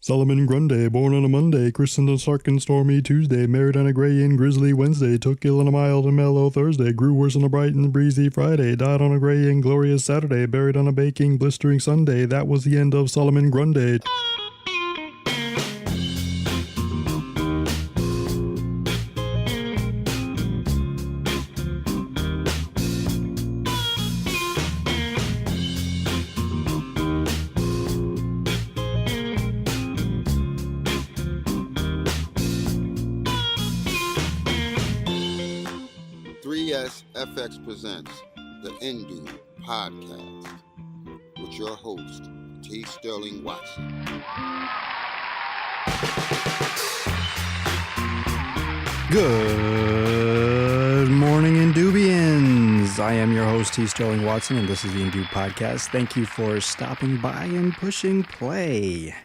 Solomon Grundy, born on a Monday, christened on Sark and Stormy Tuesday, married on a gray and grizzly Wednesday, took ill on a mild and mellow Thursday, grew worse on a bright and breezy Friday, died on a gray and glorious Saturday, buried on a baking, blistering Sunday. That was the end of Solomon Grundy. FX presents the indoob podcast with your host, T. Sterling Watson. Good morning, Indoobians. I am your host, T. Sterling Watson, and this is the Indoob podcast. Thank you for stopping by and pushing play.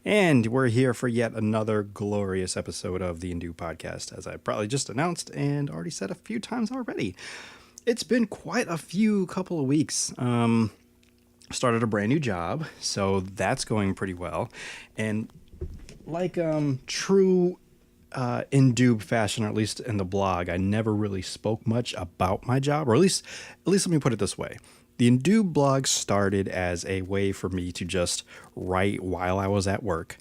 And we're here for yet another glorious episode of the Indoob podcast, as I probably just announced and already said a few times already. It's been quite a couple of weeks. Started a brand new job, so that's going pretty well. And like true Indoob fashion, or at least in the blog, I never really spoke much about my job, or at least let me put it this way. The Indoob blog started as a way for me to just write while I was at work.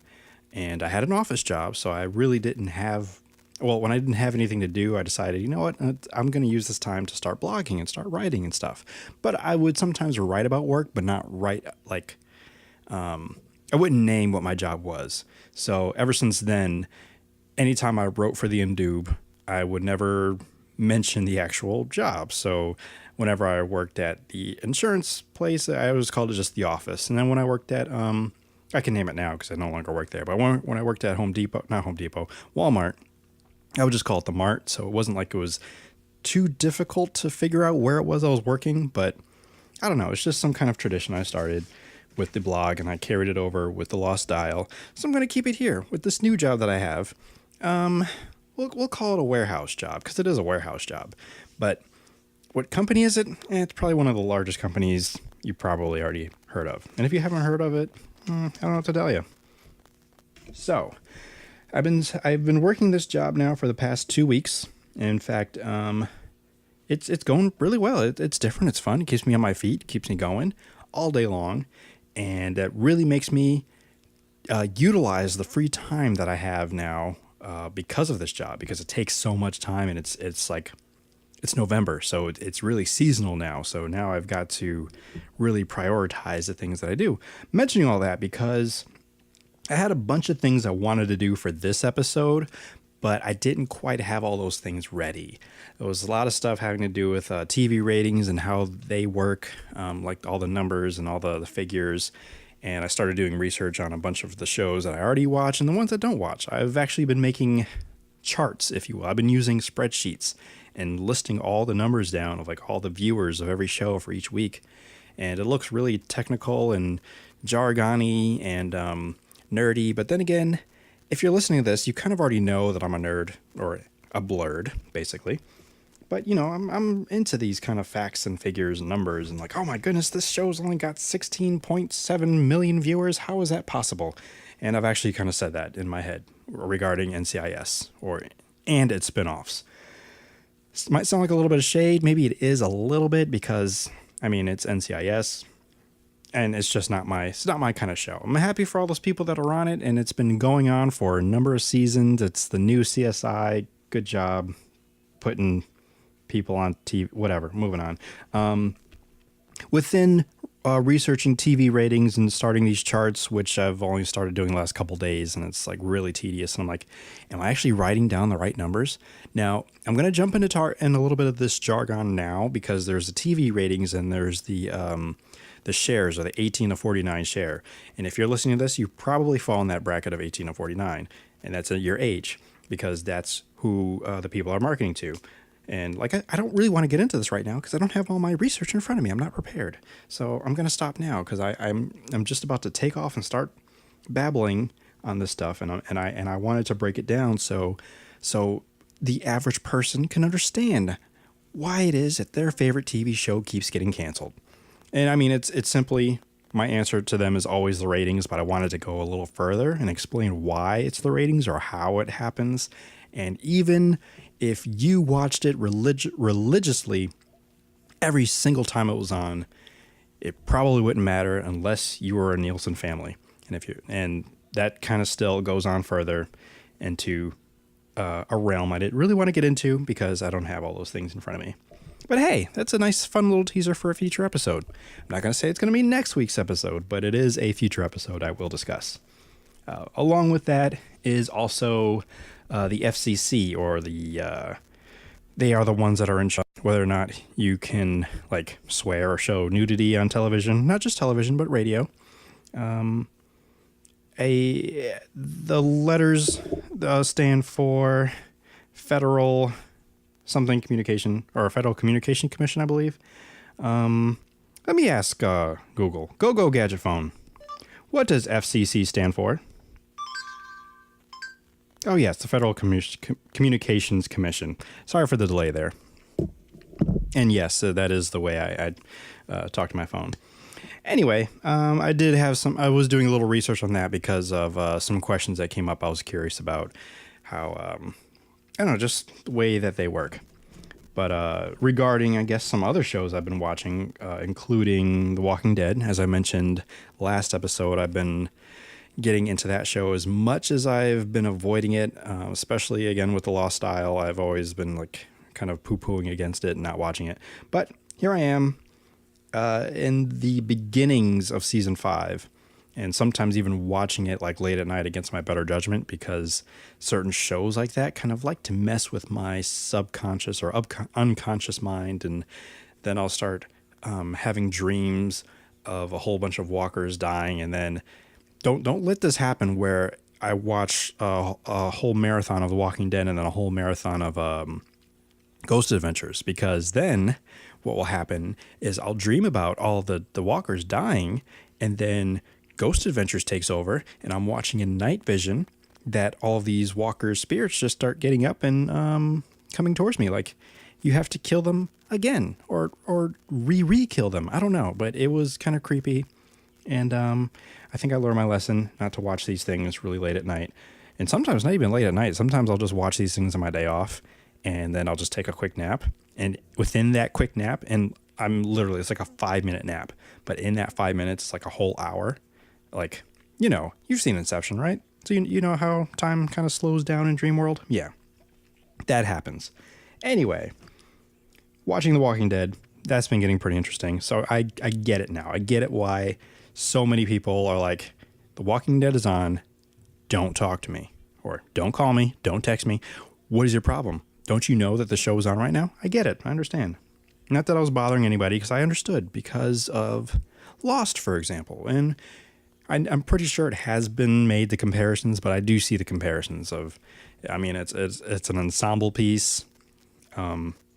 And I had an office job, so I really didn't have... Well, when I didn't have anything to do, I decided, you know what, I'm going to use this time to start blogging and start writing and stuff. But I would sometimes write about work, but not write like... I wouldn't name what my job was. So ever since then, anytime I wrote for the Indoob, I would never mention the actual job. So whenever I worked at the insurance place, I always called it just the office. And then when I worked at, I can name it now because I no longer work there, but when I worked at Walmart, I would just call it the Mart. So it wasn't like it was too difficult to figure out where it was I was working, but I don't know. It's just some kind of tradition I started with the blog, and I carried it over with the Lost Dial. So I'm going to keep it here with this new job that I have. We'll call it a warehouse job because it is a warehouse job. But what company is it? It's probably one of the largest companies you probably already heard of. And if you haven't heard of it, I don't know what to tell you. So I've been working this job now for the past 2 weeks. In fact, it's going really well. It's different. It's fun. It keeps me on my feet. It keeps me going all day long. And that really makes me utilize the free time that I have now because of this job, because it takes so much time, and it's like it's November, so it's really seasonal now. So now I've got to really prioritize the things that I do. Mentioning all that because I had a bunch of things I wanted to do for this episode, but I didn't quite have all those things ready. There was a lot of stuff having to do with TV ratings and how they work, like all the numbers and all the figures. And I started doing research on a bunch of the shows that I already watch and the ones I don't watch. I've actually been making charts, if you will. I've been using spreadsheets and listing all the numbers down of like all the viewers of every show for each week. And it looks really technical and jargony and nerdy. But then again, if you're listening to this, you kind of already know that I'm a nerd, or a blurred, basically. But, you know, I'm into these kind of facts and figures and numbers and like, oh my goodness, this show's only got 16.7 million viewers. How is that possible? And I've actually kind of said that in my head regarding NCIS and its spinoffs. It might sound like a little bit of shade. Maybe it is a little bit because, I mean, it's NCIS and it's just not my kind of show. I'm happy for all those people that are on it, and it's been going on for a number of seasons. It's the new CSI. Good job putting people on TV, whatever, moving on. Within researching TV ratings and starting these charts, which I've only started doing the last couple days, and it's like really tedious. And I'm like, am I actually writing down the right numbers? Now, I'm going to jump into in a little bit of this jargon now, because there's the TV ratings and there's the shares, or the 18 to 49 share. And if you're listening to this, you probably fall in that bracket of 18 to 49, and that's your age, because that's who the people are marketing to. And like, I don't really want to get into this right now because I don't have all my research in front of me. I'm not prepared. So I'm going to stop now because I'm just about to take off and start babbling on this stuff. And I wanted to break it down so the average person can understand why it is that their favorite TV show keeps getting canceled. And I mean, it's simply my answer to them is always the ratings, but I wanted to go a little further and explain why it's the ratings or how it happens. And even if you watched it religiously every single time it was on, it probably wouldn't matter unless you were a Nielsen family. And that kind of still goes on further into a realm I didn't really want to get into because I don't have all those things in front of me. But hey, that's a nice, fun little teaser for a future episode. I'm not going to say it's going to be next week's episode, but it is a future episode I will discuss. Along with that is also the FCC, or they are the ones that are in charge whether or not you can like swear or show nudity on television, not just television, but radio. The letters stand for Federal something communication, or Federal Communication Commission, I believe. Let me ask Google. Go gadget phone. What does FCC stand for? Oh yes, the Federal Communications Commission. Sorry for the delay there. And yes, that is the way I talk to my phone. Anyway, I was doing a little research on that because of some questions that came up. I was curious about how, I don't know, just the way that they work. But regarding, I guess, some other shows I've been watching, including The Walking Dead, as I mentioned last episode, I've been getting into that show as much as I've been avoiding it, especially, again, with The Lost Style. I've always been, like, kind of poo-pooing against it and not watching it. But here I am in the beginnings of Season 5, and sometimes even watching it like late at night against my better judgment, because certain shows like that kind of like to mess with my subconscious or unconscious mind, and then I'll start having dreams of a whole bunch of walkers dying, and then don't let this happen where I watch a whole marathon of The Walking Dead and then a whole marathon of Ghost Adventures, because then what will happen is I'll dream about all the walkers dying, and then Ghost Adventures takes over, and I'm watching in night vision that all of these walkers' spirits just start getting up and coming towards me. Like, you have to kill them again, or re-kill them. I don't know, but it was kind of creepy. And I think I learned my lesson not to watch these things really late at night. And sometimes not even late at night. Sometimes I'll just watch these things on my day off, and then I'll just take a quick nap. And within that quick nap, and it's like a 5-minute nap, but in that 5 minutes, it's like a whole hour. Like, you've seen Inception, right? So you know how time kind of slows down in Dream World? Yeah, that happens. Anyway, watching The Walking Dead, that's been getting pretty interesting. So I get it now. I get it why so many people are like, The Walking Dead is on, don't talk to me, or don't call me, don't text me. What is your problem? Don't you know that the show is on right now? I get it. I understand. Not that I was bothering anybody, because I understood because of Lost, for example. And I'm pretty sure it has been made, the comparisons, but I do see the comparisons of, I mean, it's an ensemble piece,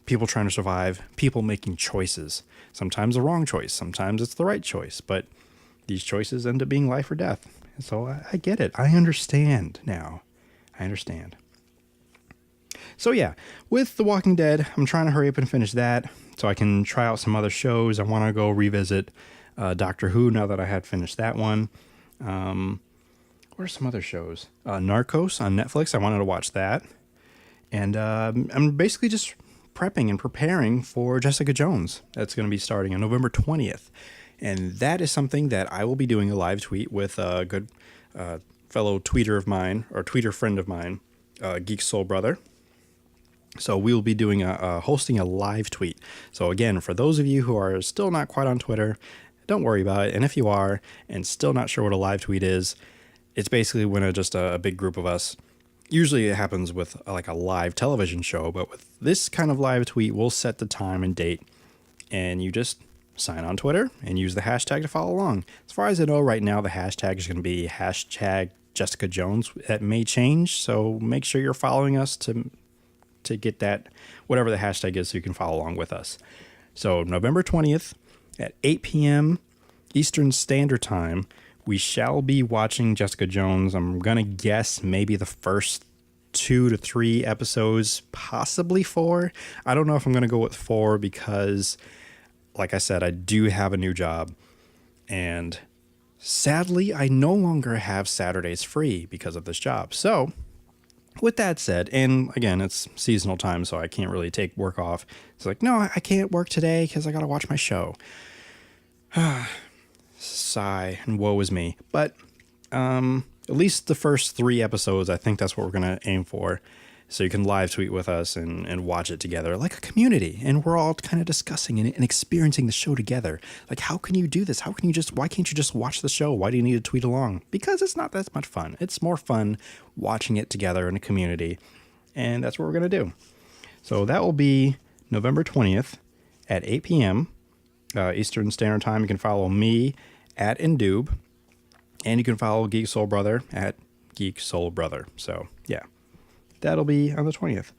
people trying to survive, people making choices. Sometimes the wrong choice, sometimes it's the right choice, but these choices end up being life or death. So I get it. I understand now. I understand. So yeah, with The Walking Dead, I'm trying to hurry up and finish that so I can try out some other shows. I want to go revisit Doctor Who now that I had finished that one. What are some other shows? Narcos on Netflix. I wanted to watch that. And I'm basically just prepping and preparing for Jessica Jones. That's going to be starting on November 20th. And that is something that I will be doing a live tweet with a good fellow tweeter of mine, or tweeter friend of mine, Geek Soul Brother. So we will be doing hosting a live tweet. So again, for those of you who are still not quite on Twitter, don't worry about it. And if you are and still not sure what a live tweet is, it's basically when just a big group of us, usually it happens with like a live television show, but with this kind of live tweet, we'll set the time and date, and you just sign on Twitter and use the hashtag to follow along. As far as I know right now, the hashtag is going to be hashtag Jessica Jones. That may change, so make sure you're following us to get that, whatever the hashtag is, so you can follow along with us. So November 20th at 8 p.m. Eastern Standard Time, we shall be watching Jessica Jones. I'm going to guess maybe the first 2 to 3 episodes, possibly 4. I don't know if I'm going to go with 4 because, like I said, I do have a new job. And sadly, I no longer have Saturdays free because of this job. So with that said, and again, it's seasonal time, so I can't really take work off. It's like, no, I can't work today because I got to watch my show. Sigh, and woe is me. But at least the first 3 episodes, I think that's what we're going to aim for. So you can live tweet with us and watch it together like a community. And we're all kind of discussing and experiencing the show together. Like, how can you do this? Why can't you just watch the show? Why do you need to tweet along? Because it's not that much fun. It's more fun watching it together in a community. And that's what we're going to do. So that will be November 20th at 8 p.m. Eastern Standard Time. You can follow me at indoob. And you can follow Geek Soul Brother at Geek Soul Brother. So, yeah. That'll be on the 20th.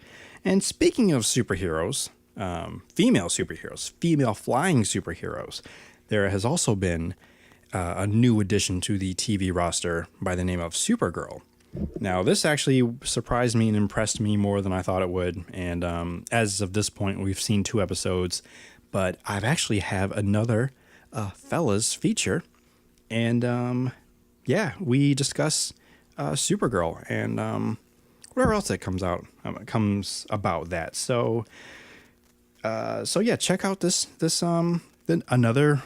And speaking of superheroes, female superheroes, female flying superheroes, there has also been a new addition to the TV roster by the name of Supergirl. Now, this actually surprised me and impressed me more than I thought it would. And as of this point, we've seen 2 episodes, but I've actually have another fellas feature. And we discuss Supergirl and whatever else that comes about that. So yeah, check out this another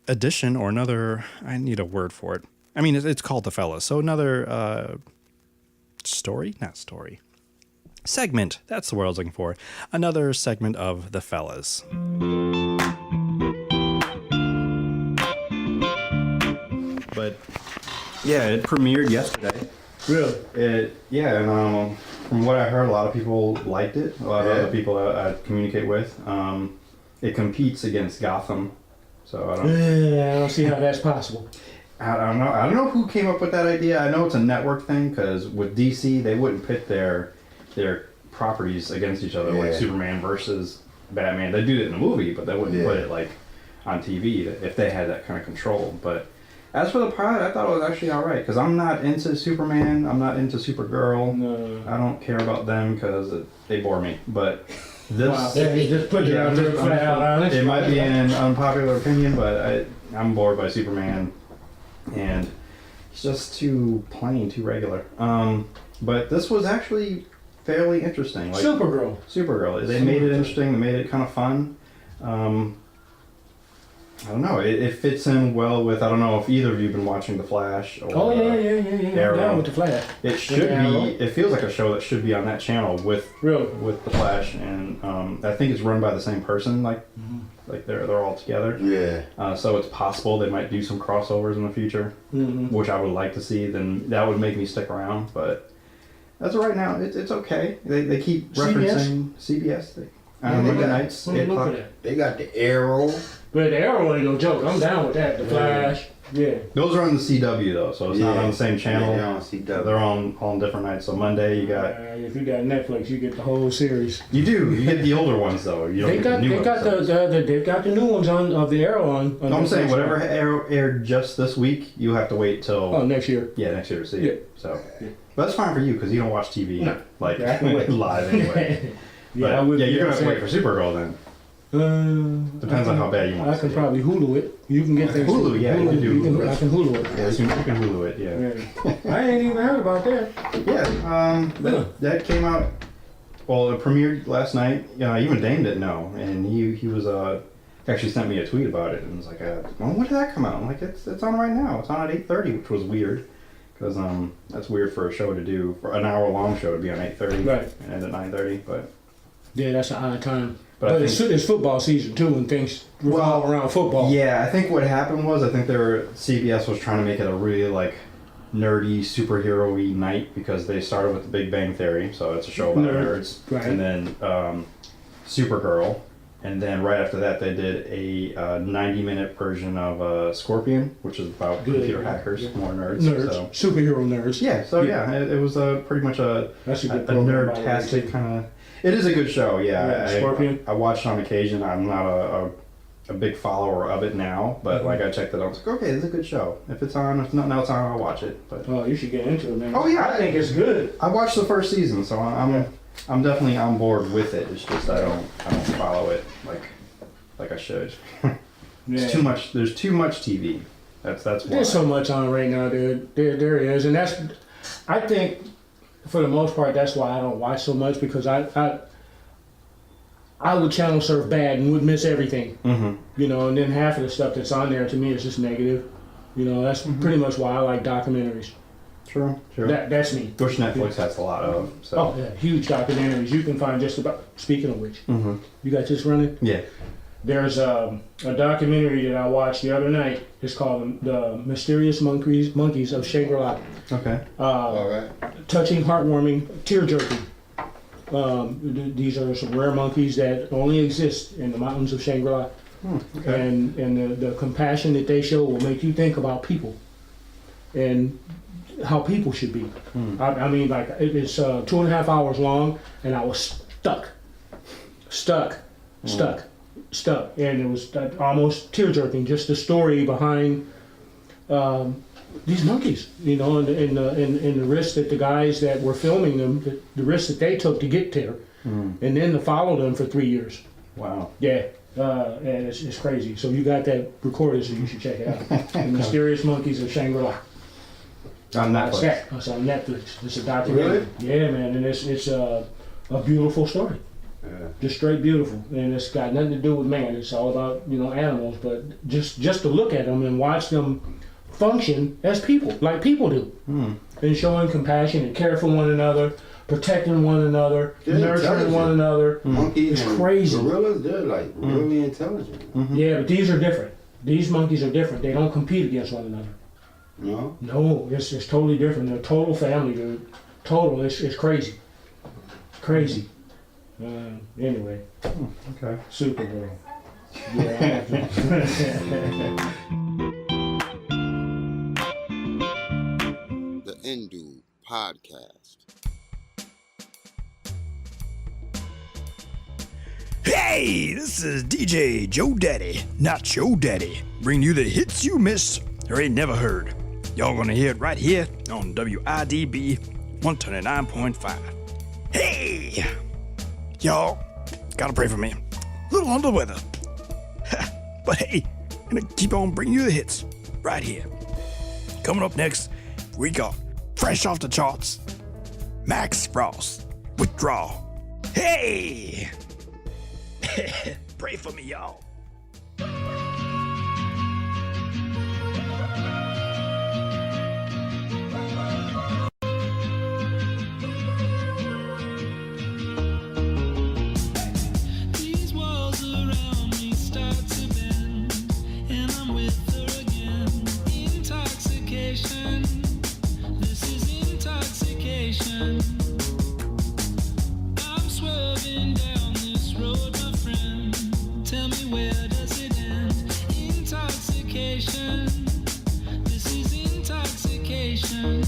edition or another. I need a word for it. I mean, it's called The Fellas. So another segment. That's the word I was looking for. Another segment of The Fellas. But yeah, it premiered yesterday. Really? And from what I heard, a lot of people liked it. A lot of other people I communicate with. It competes against Gotham, so I don't see how that's possible. I don't know. I don't know who came up with that idea. I know it's a network thing because with DC, they wouldn't pit their properties against each other, like Superman versus Batman. They do it in the movie, but they wouldn't put it like on TV if they had that kind of control. But as for the pilot, I thought it was actually all right because I'm not into Superman. I'm not into Supergirl. No. I don't care about them because they bore me. But this, just put it out there. It might be an unpopular opinion, but I'm bored by Superman, and it's just too plain, too regular. But this was actually fairly interesting. Like Supergirl. They made it interesting. They made it kind of fun. I don't know. It fits in well with. I don't know if either of you have been watching The Flash. Or, I'm down with The Flash. It should be. It feels like a show that should be on that channel with The Flash, and I think it's run by the same person. Like they're all together. Yeah. So it's possible they might do some crossovers in the future, which I would like to see. Then that would make me stick around. But as of right now, it's okay. They keep referencing CBS. Monday nights, 8 o'clock. They got the Arrow. But the Arrow ain't no joke. I'm down with that. The Flash. Yeah. Those are on the CW though, so it's not on the same channel. They're on CW. They're on different nights. So Monday you got. If you got Netflix, you get the whole series. You do. You get the older ones though. You don't get the new ones. They've got the new ones of the Arrow on. No, I'm saying whatever Arrow aired just this week, you have to wait till. Oh, next year. Yeah, next year to see it. So, but that's fine for you because you don't watch TV like live anyway. Yeah, you're gonna have to wait for Supergirl then. Depends on how bad you want I can probably Hulu it. You can get things. Hulu, yeah, you can do. I can Hulu it. Yeah, you can Hulu it, yeah. I ain't even heard about that. Yeah, that came out. Well, it premiered last night. Even Dane didn't know, and he was actually sent me a tweet about it and was like, "When did that come out?" I'm like, "It's on right now. It's on at 8:30," which was weird. Because that's weird for a show to do, for an hour-long show to be on 8:30 and end at 9:30, but... Yeah, that's an odd time. But it's football season, too, and things revolve around football. Yeah, I think what happened was, CBS was trying to make it a really, nerdy, superhero-y night, because they started with The Big Bang Theory, so it's a show about nerds. Right. And then Supergirl. And then right after that, they did a 90-minute version of Scorpion, which is about computer hackers, more nerds. So. Superhero nerds. Yeah, so it was pretty much a nerd-tastic kind of... It is a good show, yeah. Scorpion. I watched on occasion. I'm not a big follower of it now, but I checked it out. I was like, okay, this is a good show. If nothing else on, I'll watch it. But you should get into it, man. Oh yeah, I think it's good. I watched the first season, so I'm definitely on board with it. It's just I don't follow it like I should. It's too much. There's too much TV. That's why. There's so much on right now, dude. There is, and I think, for the most part, that's why I don't watch so much, because I would channel surf bad and would miss everything. You know, and then half of the stuff that's on there to me is just negative. You know, that's pretty much why I like documentaries. True. That's me. Which Netflix has a lot of. So. Oh yeah, huge documentaries. You can find just about. Speaking of which, you got this running? Yeah. There's a documentary that I watched the other night. It's called The Mysterious Monkeys of Shangri-La. Okay. All right. Touching, heartwarming, tear-jerking. These are some rare monkeys that only exist in the mountains of Shangri-La. Okay. And the compassion that they show will make you think about people and how people should be. I mean, like, it's 2.5 hours long, and I was stuck, and it was almost tear-jerking. Just the story behind these monkeys, you know, and the risk that the guys that were filming them, the risk that they took to get there, and then to follow them for 3 years. Wow. Yeah. And it's crazy. So you got that recorded, so you should check it out. The Mysterious Monkeys of Shangri-La. On Netflix. It's on Netflix. It's a documentary. Really? Yeah, man, and it's a beautiful story. Yeah. Just straight beautiful, and it's got nothing to do with man. It's all about, you know, animals, but just to look at them and watch them function as people, like people do, and showing compassion and care for one another, protecting one another, They're nurturing intelligent. one another. Monkeys It's and crazy. gorillas, they're like really intelligent. Yeah, but these are different. These monkeys are different. They don't compete against one another. No? No, it's totally different. They're a total family, dude. Total. It's crazy. Crazy. Anyway. Okay. Supergirl. Yeah. The indoob podcast. Hey, this is DJ Joe Daddy, not Joe Daddy, bringing you the hits you missed or ain't never heard. Y'all gonna hear it right here on WIDB 129.5. Hey! Y'all, gotta pray for me. A little under the weather. But hey, gonna keep on bringing you the hits right here. Coming up next, we got fresh off the charts, Max Frost, Withdrawal. Hey! Pray for me, y'all. These walls around me start to bend, and I'm with her again. Intoxication, this is intoxication. I'm swerving down this road, my friend. Tell me, where does it end? Intoxication, this is intoxication.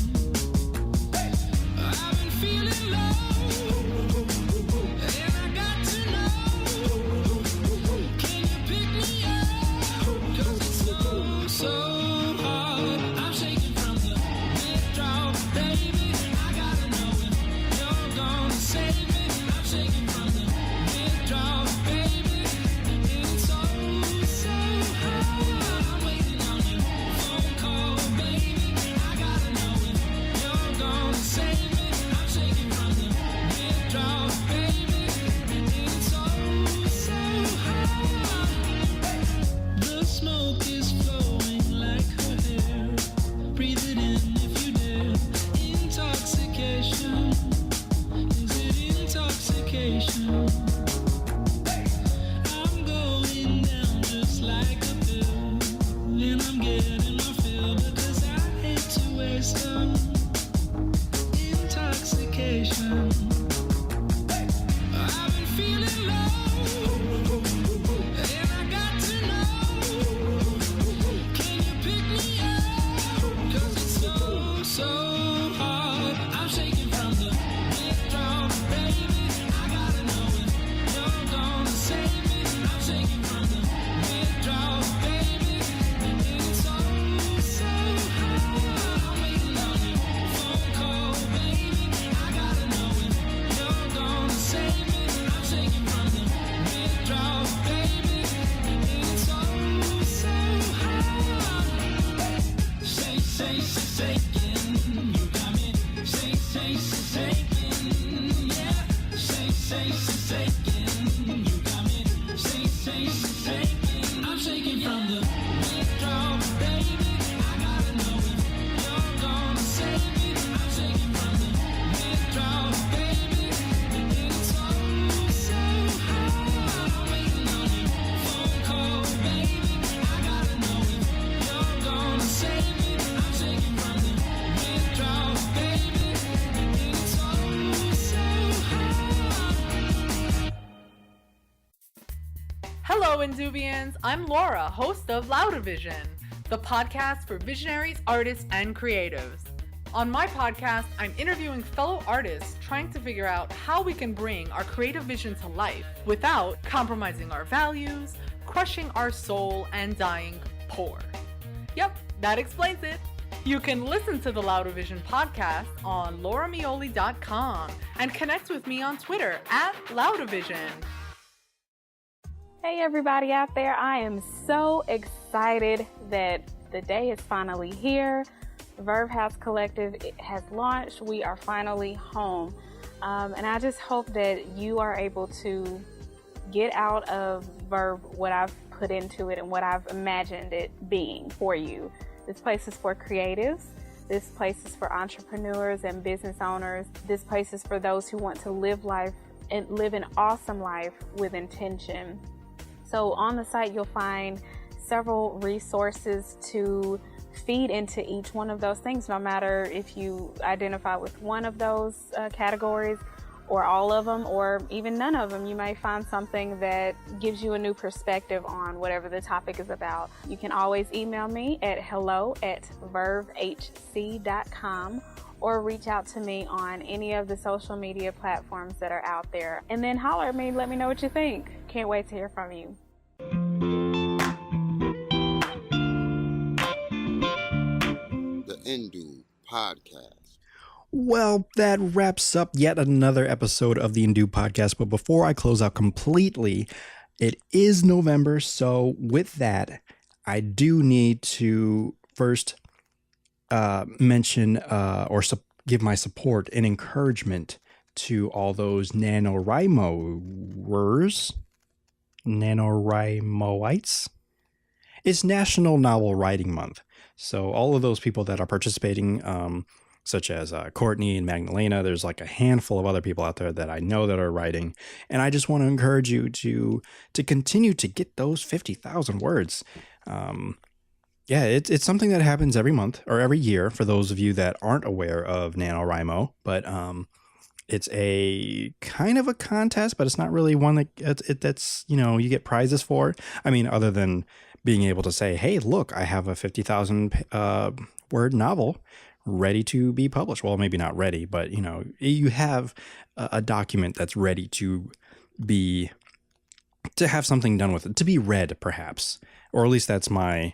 I've been feeling low, and I got to know, can you pick me up? 'Cause it's so hard. I'm shaking from the withdrawal, baby. I gotta know if you're gonna save me. I'm shaking from the withdrawal, baby. It's so hard. I'm waiting on your phone call, baby. I gotta know if you're gonna save me. I'm shaking from the withdrawal, baby. It's so hard. The smoke is flowing like her hair. Breathe it in if you dare. Intoxication. Is it intoxication? I'm going down just like a pill, and I'm getting my fill because I hate to waste them. Intoxication. I've been feeling low, and I got to know, can you pick me up? 'Cause it's so hard. I'm shaking from the withdrawal, baby. I gotta know if Hello, Indubians. I'm Laura, host of Loudavision, the podcast for visionaries, artists, and creatives. On my podcast, I'm interviewing fellow artists trying to figure out how we can bring our creative vision to life without compromising our values, crushing our soul, and dying poor. Yep, that explains it. You can listen to the Loudavision podcast on laurameoli.com and connect with me on Twitter @Loudavision. Hey everybody out there, I am so excited that the day is finally here. Verve House Collective has launched. We are finally home. And I just hope that you are able to get out of Verve what I've put into it and what I've imagined it being for you. This place is for creatives. This place is for entrepreneurs and business owners. This place is for those who want to live life and live an awesome life with intention. So on the site, you'll find several resources to feed into each one of those things, no matter if you identify with one of those categories or all of them or even none of them. You may find something that gives you a new perspective on whatever the topic is about. You can always email me at hello@vervehc.com or reach out to me on any of the social media platforms that are out there. And then holler at me, let me know what you think. Can't wait to hear from you. The indoob podcast. Well, that wraps up yet another episode of the indoob podcast. But before I close out completely, it is November. So with that, I do need to first mention or give my support and encouragement to all those NaNoWriMoites. It's National Novel Writing Month. So all of those people that are participating, such as Courtney and Magdalena, there's like a handful of other people out there that I know that are writing. And I just want to encourage you to continue to get those 50,000 words. Yeah, it's something that happens every month or every year for those of you that aren't aware of NaNoWriMo. But it's a kind of a contest, but it's not really one that's, you get prizes for. I mean, other than being able to say, hey, look, I have a 50,000 word novel ready to be published. Well, maybe not ready, but, you have a document that's ready to have something done with it, to be read, perhaps. Or at least that's my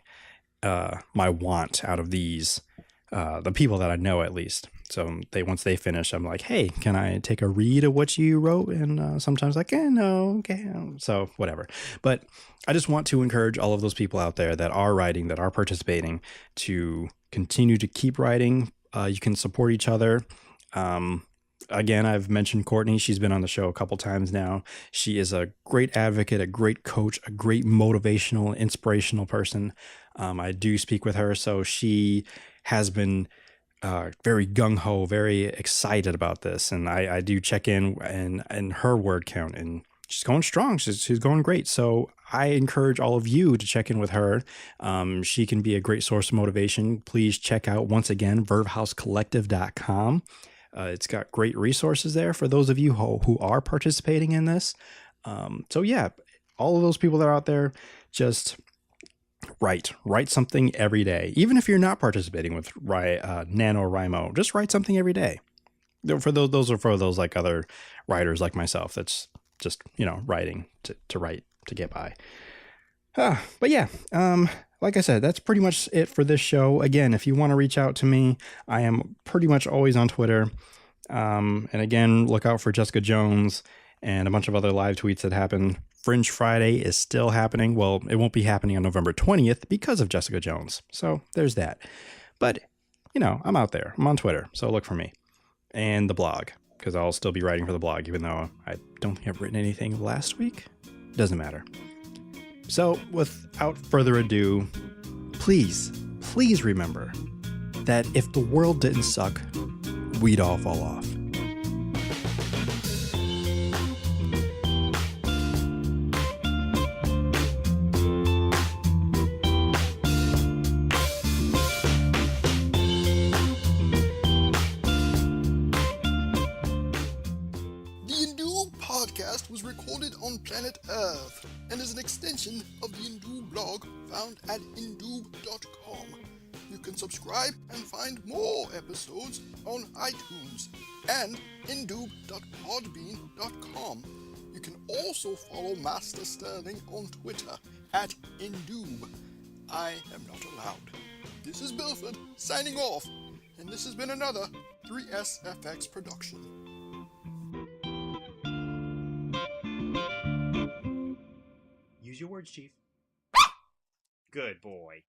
want out of these, the people that I know at least. So once they finish, I'm like, hey, can I take a read of what you wrote? And sometimes like, no, okay. So whatever. But I just want to encourage all of those people out there that are writing, that are participating, to continue to keep writing. You can support each other. Again, I've mentioned Courtney. She's been on the show a couple times now. She is a great advocate, a great coach, a great motivational, inspirational person. I do speak with her, so she has been very gung-ho, very excited about this. And I do check in and her word count, and she's going strong. She's going great. So I encourage all of you to check in with her. She can be a great source of motivation. Please check out, once again, vervehousecollective.com. It's got great resources there for those of you who are participating in this. So yeah, all of those people that are out there, just write something every day. Even if you're not participating with NaNoWriMo, just write something every day. For those are for those like other writers like myself. That's just, writing to write to get by. But yeah, like I said, that's pretty much it for this show. Again, if you want to reach out to me, I am pretty much always on Twitter. And again, look out for Jessica Jones and a bunch of other live tweets that happen. Fringe Friday is still happening. Well, it won't be happening on November 20th because of Jessica Jones. So there's that. But, I'm out there. I'm on Twitter. So look for me. And the blog, because I'll still be writing for the blog, even though I don't think I've written anything last week. Doesn't matter. So without further ado, please remember that if the world didn't suck, we'd all fall off. The indoob podcast was recorded on planet Earth and is an extension of the Indoob blog found at indoob.com. You can subscribe and find more episodes on iTunes and indoob.podbean.com. You can also follow Master Sterling on Twitter at indoob. I am not allowed. This is Bilford signing off, and this has been another 3SFX production. Use your words, Chief. Good boy.